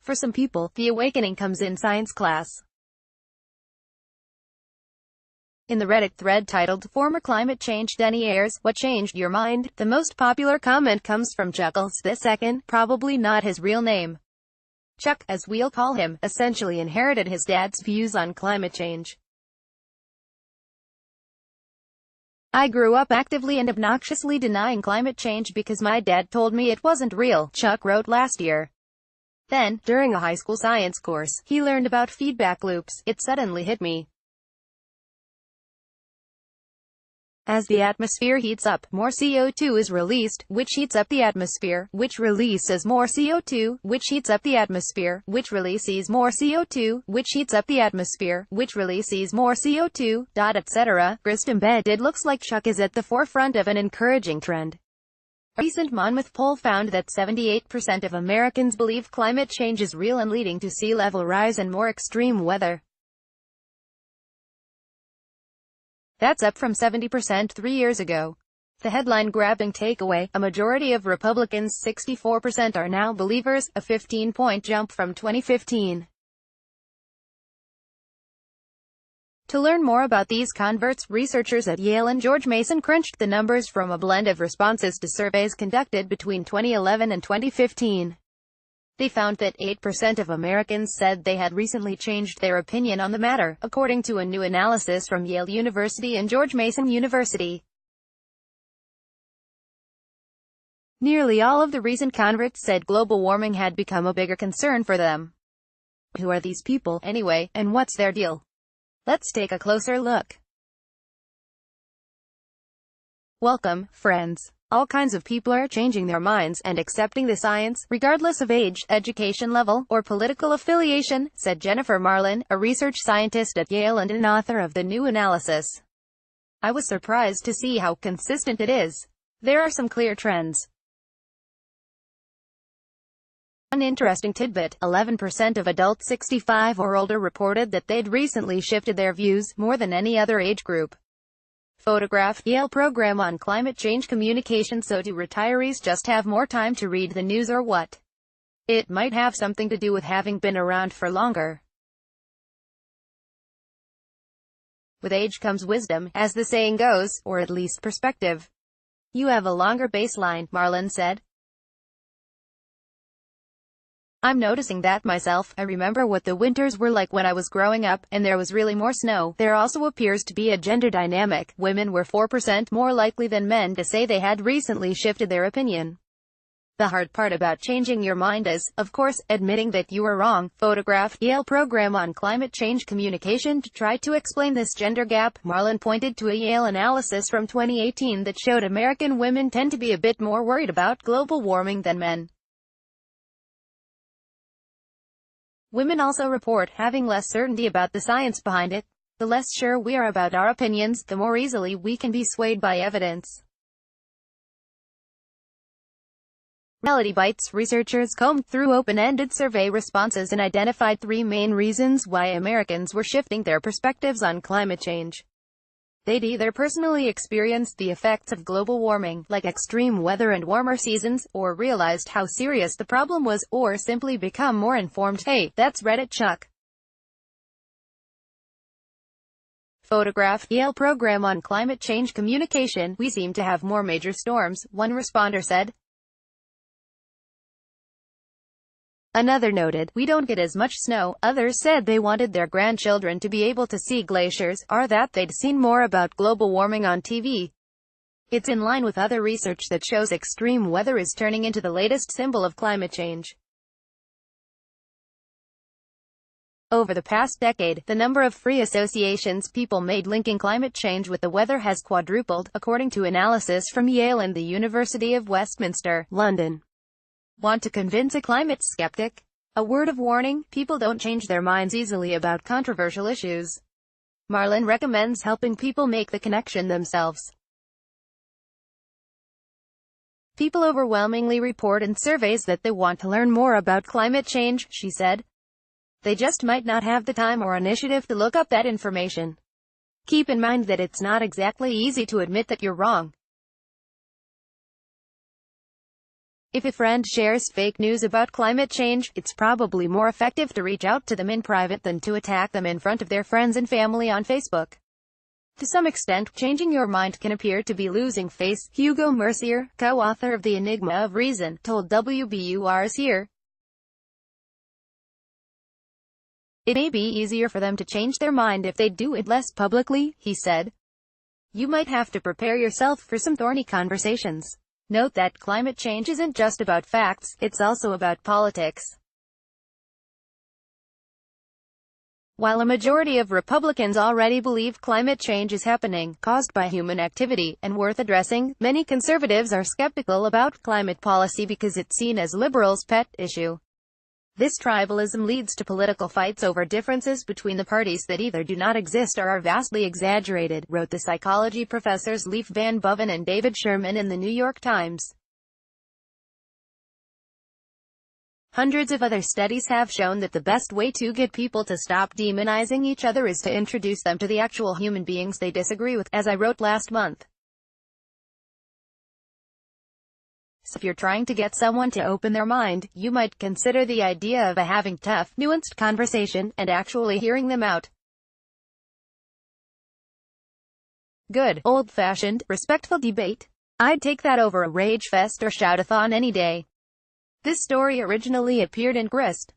For some people, the awakening comes in science class. In the Reddit thread titled, "Former Climate Change Deniers, What Changed Your Mind?" the most popular comment comes from Chuckles II, probably not his real name. Chuck, as we'll call him, essentially inherited his dad's views on climate change. "I grew up actively and obnoxiously denying climate change because my dad told me it wasn't real," Chuck wrote last year. Then, during a high school science course, he learned about feedback loops. "It suddenly hit me. As the atmosphere heats up, more CO2 is released, which heats up the atmosphere, which releases more CO2, which heats up the atmosphere, which releases more CO2, which heats up the atmosphere, which releases more CO2, etc. Kristen Bed. It looks like Chuck is at the forefront of an encouraging trend. A recent Monmouth poll found that 78% of Americans believe climate change is real and leading to sea level rise and more extreme weather. That's up from 70% 3 years ago. The headline-grabbing takeaway: a majority of Republicans, 64%, are now believers, a 15-point jump from 2015. To learn more about these converts, researchers at Yale and George Mason crunched the numbers from a blend of responses to surveys conducted between 2011 and 2015. They found that 8% of Americans said they had recently changed their opinion on the matter, according to a new analysis from Yale University and George Mason University. Nearly all of the recent converts said global warming had become a bigger concern for them. Who are these people, anyway, and what's their deal? Let's take a closer look. Welcome, friends. All kinds of people are changing their minds and accepting the science, regardless of age, education level, or political affiliation, said Jennifer Marlin, a research scientist at Yale and an author of the new analysis. "I was surprised to see how consistent it is. There are some clear trends. An interesting tidbit: 11% of adults 65 or older reported that they'd recently shifted their views, more than any other age group." Photograph: Yale program on climate change communication. So do retirees just have more time to read the news, or what? It might have something to do with having been around for longer. With age comes wisdom, as the saying goes, or at least perspective. "You have a longer baseline," Marlin said. "I'm noticing that myself. I remember what the winters were like when I was growing up, and there was really more snow." There also appears to be a gender dynamic. Women were 4% more likely than men to say they had recently shifted their opinion. The hard part about changing your mind is, of course, admitting that you were wrong. Photograph: Yale program on climate change communication. To try to explain this gender gap, Marlin pointed to a Yale analysis from 2018 that showed American women tend to be a bit more worried about global warming than men. Women also report having less certainty about the science behind it. "The less sure we are about our opinions, the more easily we can be swayed by evidence." Reality Bites researchers combed through open-ended survey responses and identified 3 main reasons why Americans were shifting their perspectives on climate change. They'd either personally experienced the effects of global warming, like extreme weather and warmer seasons, or realized how serious the problem was, or simply become more informed. Hey, that's Reddit Chuck. Photograph: Yale program on climate change communication. "We seem to have more major storms," one responder said. Another noted, "We don't get as much snow." Others said they wanted their grandchildren to be able to see glaciers, or that they'd seen more about global warming on TV. It's in line with other research that shows extreme weather is turning into the latest symbol of climate change. Over the past decade, the number of free associations people made linking climate change with the weather has quadrupled, according to analysis from Yale and the University of Westminster, London. Want to convince a climate skeptic? A word of warning: people don't change their minds easily about controversial issues. Marlin recommends helping people make the connection themselves. People overwhelmingly report in surveys that they want to learn more about climate change, she said. They just might not have the time or initiative to look up that information. Keep in mind that it's not exactly easy to admit that you're wrong. If a friend shares fake news about climate change, it's probably more effective to reach out to them in private than to attack them in front of their friends and family on Facebook. To some extent, changing your mind can appear to be losing face, Hugo Mercier, co-author of The Enigma of Reason, told WBUR's Here. It may be easier for them to change their mind if they do it less publicly, he said. You might have to prepare yourself for some thorny conversations. Note that climate change isn't just about facts, it's also about politics. While a majority of Republicans already believe climate change is happening, caused by human activity, and worth addressing, many conservatives are skeptical about climate policy because it's seen as liberals' pet issue. This tribalism leads to political fights over differences between the parties that either do not exist or are vastly exaggerated, wrote the psychology professors Leif Van Boven and David Sherman in the New York Times. Hundreds of other studies have shown that the best way to get people to stop demonizing each other is to introduce them to the actual human beings they disagree with, as I wrote last month. So if you're trying to get someone to open their mind, you might consider the idea of having tough, nuanced conversation, and actually hearing them out. Good, old-fashioned, respectful debate. I'd take that over a rage fest or shout-a-thon any day. This story originally appeared in Grist.